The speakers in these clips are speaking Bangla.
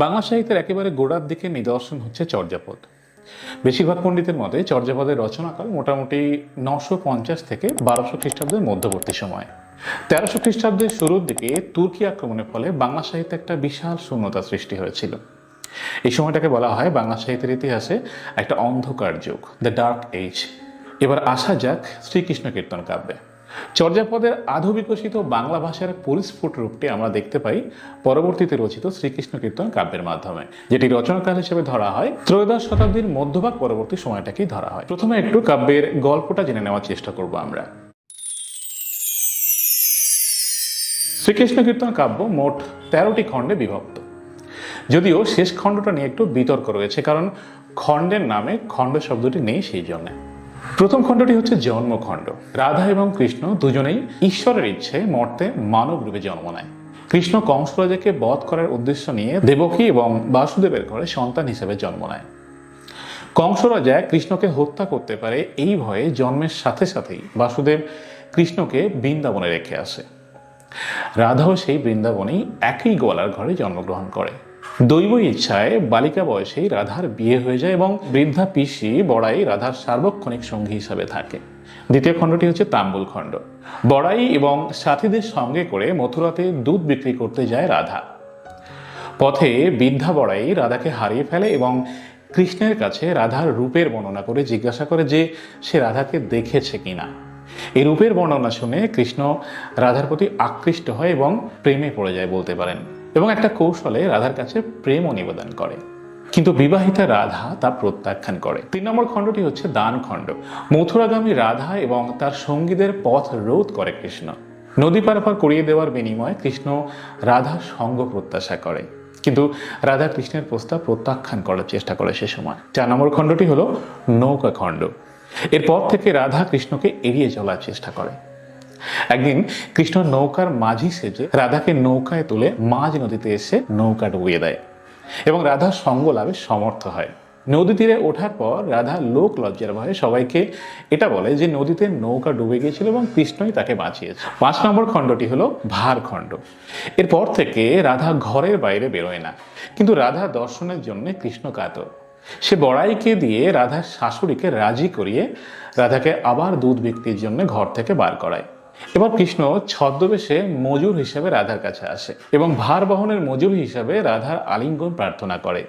বাংলা সাহিত্যের একেবারে গোড়ার দিকে নিদর্শন হচ্ছে চর্যাপদ। বেশিরভাগ পণ্ডিতের মতে চর্যাপদের রচনাকাল মোটামুটি 950 থেকে 1200 খ্রিস্টাব্দের মধ্যবর্তী সময়। 1300 খ্রিস্টাব্দের শুরুর দিকে তুর্কি আক্রমণের ফলে বাংলা সাহিত্যে একটা বিশাল শূন্যতা সৃষ্টি হয়েছিল। এই সময়টাকে বলা হয় বাংলা সাহিত্যের ইতিহাসে একটা অন্ধকার যুগ, দ্য ডার্ক এজ। এবার আসা যাক শ্রীকৃষ্ণ কীর্তন কাব্যে। চর্যাপদের আধো বিকশিত বাংলা ভাষার পরিস্ফুট রূপটি আমরা দেখতে পাই পরবর্তীতে রচিত শ্রীকৃষ্ণ কীর্তন কাব্যের মাধ্যমে, যেটি রচনাকাল হিসেবে ধরা হয় ত্রয়োদশ শতাব্দীর মধ্যভাগ পরবর্তী সময়টাকেই ধরা হয়। প্রথমে একটু কাব্যের গল্পটা জেনে নেওয়ার চেষ্টা করব আমরা। শ্রীকৃষ্ণ কীর্তন কাব্য মোট 13টি খণ্ডে বিভক্ত, যদিও শেষ খণ্ডটা নিয়ে একটু বিতর্ক রয়েছে, কারণ খণ্ডের নামে খণ্ড শব্দটি নেই সেই জন্য। প্রথম খণ্ডটি হচ্ছে জন্মখণ্ড। রাধা এবং কৃষ্ণ দুজনেই ঈশ্বরের ইচ্ছে মর্তে মানব রূপে জন্ম নেয়। কৃষ্ণ কংস রাজাকে বধ করার উদ্দেশ্য নিয়ে দেবকী এবং বাসুদেবের ঘরে সন্তান হিসেবে জন্ম নেয়। কংস রাজা কৃষ্ণকে হত্যা করতে পারে এই ভয়ে জন্মের সাথে সাথেই বাসুদেব কৃষ্ণকে বৃন্দাবনে রেখে আসে। রাধাও সেই বৃন্দাবনেই একই গোয়ালার ঘরে জন্মগ্রহণ করে। দৈব ইচ্ছায় বালিকা বয়সেই রাধার বিয়ে হয়ে যায় এবং বৃদ্ধা পিসি বড়াই রাধার সার্বক্ষণিক সঙ্গী হিসাবে থাকে। দ্বিতীয় খণ্ডটি হচ্ছে তাম্বুল খণ্ড। বড়াই এবং সাথীদের সঙ্গে করে মথুরাতে দুধ বিক্রি করতে যায় রাধা। পথে বৃদ্ধা বড়াই রাধাকে হারিয়ে ফেলে এবং কৃষ্ণের কাছে রাধার রূপের বর্ণনা করে জিজ্ঞাসা করে যে সে রাধাকে দেখেছে কিনা। এই রূপের বর্ণনা শুনে কৃষ্ণ রাধার প্রতি আকৃষ্ট হয় এবং প্রেমে পড়ে যায় বলতে পারেন, এবং একটা কৌশলে রাধার কাছে প্রেমও নিবেদন করে। কিন্তু বিবাহিতা রাধা তা প্রত্যাখ্যান করে। 3 নম্বর খণ্ডটি হচ্ছে দান খণ্ড। মথুরাগামী রাধা এবং তার সঙ্গীদের পথ রোধ করে কৃষ্ণ। নদী পারাপার করিয়ে দেওয়ার বিনিময়ে কৃষ্ণ রাধার সঙ্গ প্রত্যাশা করে, কিন্তু রাধা কৃষ্ণের প্রস্তাব প্রত্যাখ্যান করার চেষ্টা করে সে সময়। 4 নম্বর খণ্ডটি হলো নৌকা খণ্ড। এরপর থেকে রাধা কৃষ্ণকে এড়িয়ে চলার চেষ্টা করে। একদিন কৃষ্ণ নৌকার মাঝি সেজে রাধাকে নৌকায় তুলে মাঝ নদীতে এসে নৌকা ডুবিয়ে দেয় এবং রাধার সঙ্গ লাভে সমর্থ হয়। নদী তীরে ওঠার পর রাধা লোক লজ্জার ভয়ে সবাইকে এটা বলে যে নদীতে নৌকা ডুবে গিয়েছিল এবং কৃষ্ণই তাকে বাঁচিয়েছে। 5 নম্বর খণ্ডটি হলো ভার খণ্ড। এরপর থেকে রাধা ঘরের বাইরে বেরোয় না, কিন্তু রাধা দর্শনের জন্য কৃষ্ণ কাতর। সে বড়াইকে দিয়ে রাধার শাশুড়িকে রাজি করিয়ে রাধাকে আবার দুধ বিক্রির জন্য ঘর থেকে বার করায়। এবার কৃষ্ণ ছদ্মবেশে মজুর হিসেবে রাধার কাছে আসে এবং ভার বহনের মজুর হিসাবে রাধার আলিঙ্গন প্রার্থনা করে।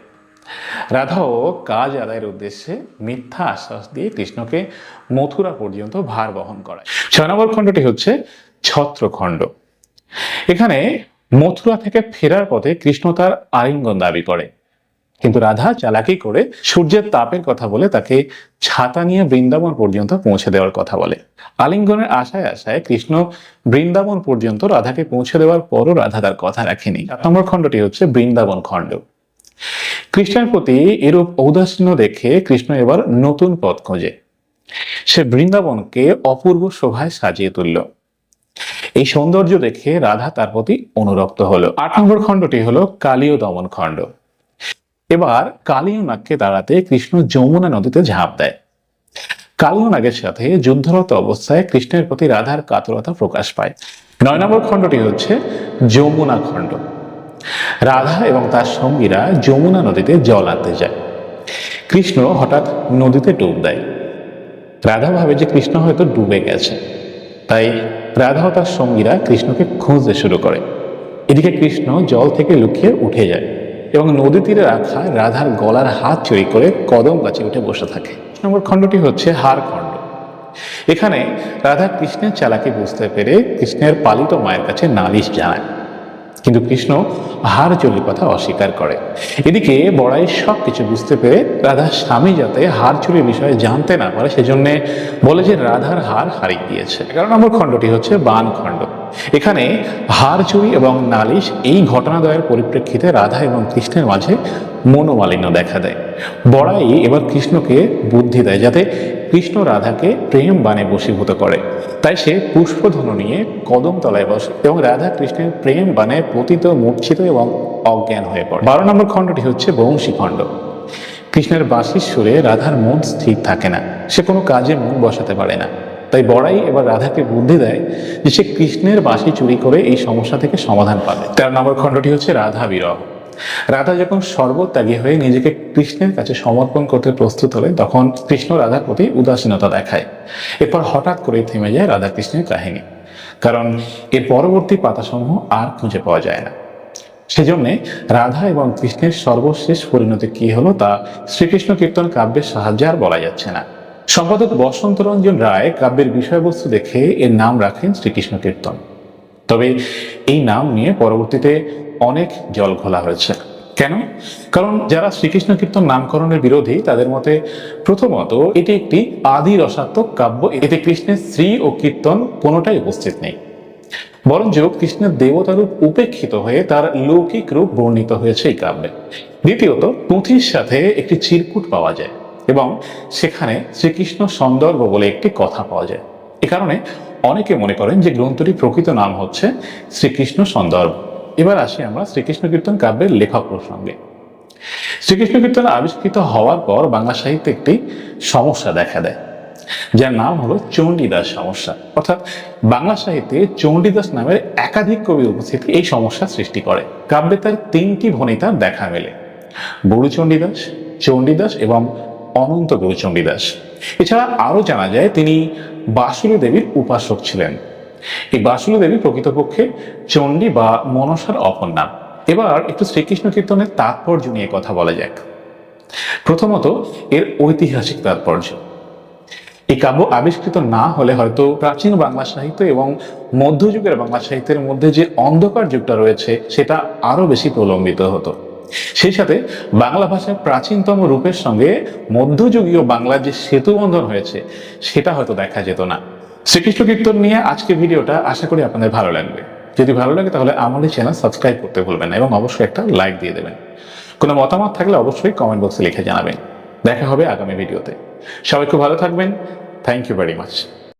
রাধাও কাজ আদায়ের উদ্দেশ্যে মিথ্যা আশ্বাস দিয়ে কৃষ্ণকে মথুরা পর্যন্ত ভার বহন করায়। 6 নম্বর খণ্ডটি হচ্ছে ছত্রখণ্ড। এখানে মথুরা থেকে ফেরার পথে কৃষ্ণ তার আলিঙ্গন দাবি করে, কিন্তু রাধা চালাকি করে সূর্যের তাপের কথা বলে তাকে ছাতা নিয়ে বৃন্দাবন পর্যন্ত পৌঁছে দেওয়ার কথা বলে। আলিঙ্গনের আশায় আশায় কৃষ্ণ বৃন্দাবন পর্যন্ত রাধাকে পৌঁছে দেওয়ার পরও রাধা তার কথা রাখেনি। 7 নম্বর খণ্ডটি হচ্ছে বৃন্দাবন খণ্ড। কৃষ্ণের প্রতি এরূপ ঔদাসীন্য দেখে কৃষ্ণ এবার নতুন পথ খোঁজে। সে বৃন্দাবনকে অপূর্ব শোভায় সাজিয়ে তুলল। এই সৌন্দর্য দেখে রাধা তার প্রতি অনুরক্ত হলো। 8 নম্বর খণ্ডটি হলো কালীয় দমন খণ্ড। এবার কালীয় নাগকে তাড়াতে কৃষ্ণ যমুনা নদীতে ঝাঁপ দেয়। কালীয় নাগের সাথে যুদ্ধরত অবস্থায় কৃষ্ণের প্রতি রাধার কাতরতা প্রকাশ পায়। 9 নম্বর খণ্ডটি হচ্ছে যমুনা খণ্ড। রাধা এবং তার সঙ্গীরা যমুনা নদীতে জল আনতে যায়। কৃষ্ণ হঠাৎ নদীতে ডুব দেয়। রাধা ভাবে যে কৃষ্ণ হয়তো ডুবে গেছে, তাই রাধা ও তার সঙ্গীরা কৃষ্ণকে খুঁজতে শুরু করে। এদিকে কৃষ্ণ জল থেকে লুকিয়ে উঠে যায় এবং নদী তীরে রাখা রাধার গলার হাত চুরি করে কদম গাছে উঠে বসে থাকে। 10 নম্বর খণ্ডটি হচ্ছে হার খণ্ড। এখানে রাধা কৃষ্ণের চালাকি বুঝতে পেরে কৃষ্ণের পালিত মায়ের কাছে নালিশ জানায়, কিন্তু কৃষ্ণ হার চুরির কথা অস্বীকার করে। এদিকে বড়াই সব কিছু বুঝতে পেরে রাধার স্বামী যাতে হার চুরির বিষয়ে জানতে না পারে সেজন্য বলে যে রাধার হার হারিয়ে গিয়েছে। 11 নম্বর খণ্ডটি হচ্ছে বান খণ্ড। এখানে হার চুরি এবং নালিশ এই ঘটনাদ্বয়ের পরিপ্রেক্ষিতে রাধা এবং কৃষ্ণের মাঝে মনোমালিন্য দেখা দেয়। বড়াই এবার কৃষ্ণকে বুদ্ধি দেয় যাতে কৃষ্ণ রাধাকে প্রেম বানে বশীভূত করে। তাই সে পুষ্পধনু নিয়ে কদম তলায় বসে এবং রাধা কৃষ্ণের প্রেম বানে পতিত, মূর্ছিত এবং অজ্ঞান হয়ে পড়ে। 12 নম্বর খণ্ডটি হচ্ছে বংশী খণ্ড। কৃষ্ণের বাঁশির সুরে রাধার মন স্থির থাকে না, সে কোনো কাজে মন বসাতে পারে না। তাই বড়াই এবার রাধাকে বুদ্ধি দেয় যে সে কৃষ্ণের বাঁশি চুরি করে এই সমস্যা থেকে সমাধান পাবে। 13 নম্বর খণ্ডটি হচ্ছে রাধা বিরহ। রাধা যখন সর্বত্যাগী হয়ে নিজেকে কৃষ্ণের কাছে সমর্পণ করতে প্রস্তুত হলে তখন কৃষ্ণ রাধার প্রতি উদাসীনতা দেখায়। এরপর হঠাৎ করে থেমে যায় রাধা কৃষ্ণের কাহিনী, কারণ এর পরবর্তী পাতাসমূহ আর খুঁজে পাওয়া যায় না। সেজন্য রাধা এবং কৃষ্ণের সর্বশেষ পরিণতি কি হলো তা শ্রীকৃষ্ণ কীর্তন কাব্যের সাহায্যে আর বলা যাচ্ছে না। সম্পাদক বসন্ত রঞ্জন রায় কাব্যের বিষয়বস্তু দেখে এর নাম রাখেন শ্রীকৃষ্ণ কীর্তন। তবে এই নাম নিয়ে পরবর্তীতে অনেক জল ঘোলা হয়েছে। কেন? কারণ যারা শ্রীকৃষ্ণ কীর্তন নামকরণের বিরোধী তাদের মতে প্রথমত এটি একটি আদি রসাত্মক কাব্য, এতে কৃষ্ণের শ্রী ও কীর্তন কোনোটাই উপস্থিত নেই, বরঞ্চ কৃষ্ণের দেবতারূপ উপেক্ষিত হয়ে তার লৌকিক রূপ বর্ণিত হয়েছে এই কাব্যে। দ্বিতীয়ত পুঁথির সাথে একটি চিরকুট পাওয়া যায় এবং সেখানে শ্রীকৃষ্ণ সন্দর্ভ বলে একটি কথা পাওয়া যায়। এ কারণে অনেকে মনে করেন যে গ্রন্থটির প্রকৃত নাম হচ্ছে শ্রীকৃষ্ণ সন্দর্ভ। এবার আসি আমরা শ্রীকৃষ্ণ কীর্তন কাব্যের লেখক প্রসঙ্গে। শ্রীকৃষ্ণ কীর্তন আবিষ্কৃত হওয়ার পর বাংলা সাহিত্যে একটি সমস্যা দেখা দেয়, যার নাম হলো চণ্ডীদাস সমস্যা। অর্থাৎ বাংলা সাহিত্যে চণ্ডীদাস নামের একাধিক কবির উপস্থিতি এই সমস্যা সৃষ্টি করে। কাব্যে তার তিনটি ভণিতার দেখা মেলে: বড়ু চণ্ডীদাস, চণ্ডীদাস এবং অনন্ত গুরু চণ্ডীদাস। এছাড়া আরো জানা যায় তিনি বাসুলী দেবীর উপাসক ছিলেন। এই বাসুলী দেবী প্রকৃতপক্ষে চণ্ডী বা মনসার অপর নাম। এবার একটু শ্রীকৃষ্ণ কীর্তনের তাৎপর্য নিয়ে কথা বলা যাক। প্রথমত এর ঐতিহাসিক তাৎপর্য। এই কাব্য আবিষ্কৃত না হলে হয়তো প্রাচীন বাংলা সাহিত্য এবং মধ্যযুগের বাংলা সাহিত্যের মধ্যে যে অন্ধকার যুগটা রয়েছে সেটা আরো বেশি প্রলম্বিত হতো। সেই সাথে বাংলা ভাষার প্রাচীনতম রূপের সঙ্গে মধ্যযুগীয় বাংলার যে সেতুবন্ধন হয়েছে সেটা হয়তো দেখা যেত না। শ্রীকৃষ্ণ কীর্তন নিয়ে আজকের ভিডিওটা আশা করি আপনাদের ভালো লাগবে। যদি ভালো লাগে তাহলে আমাদের চ্যানেল সাবস্ক্রাইব করতে ভুলবেন না এবং অবশ্যই একটা লাইক দিয়ে দেবেন। কোনো মতামত থাকলে অবশ্যই কমেন্ট বক্সে লিখে জানাবেন। দেখা হবে আগামী ভিডিওতে। সবাই খুব ভালো থাকবেন। Thank you very much.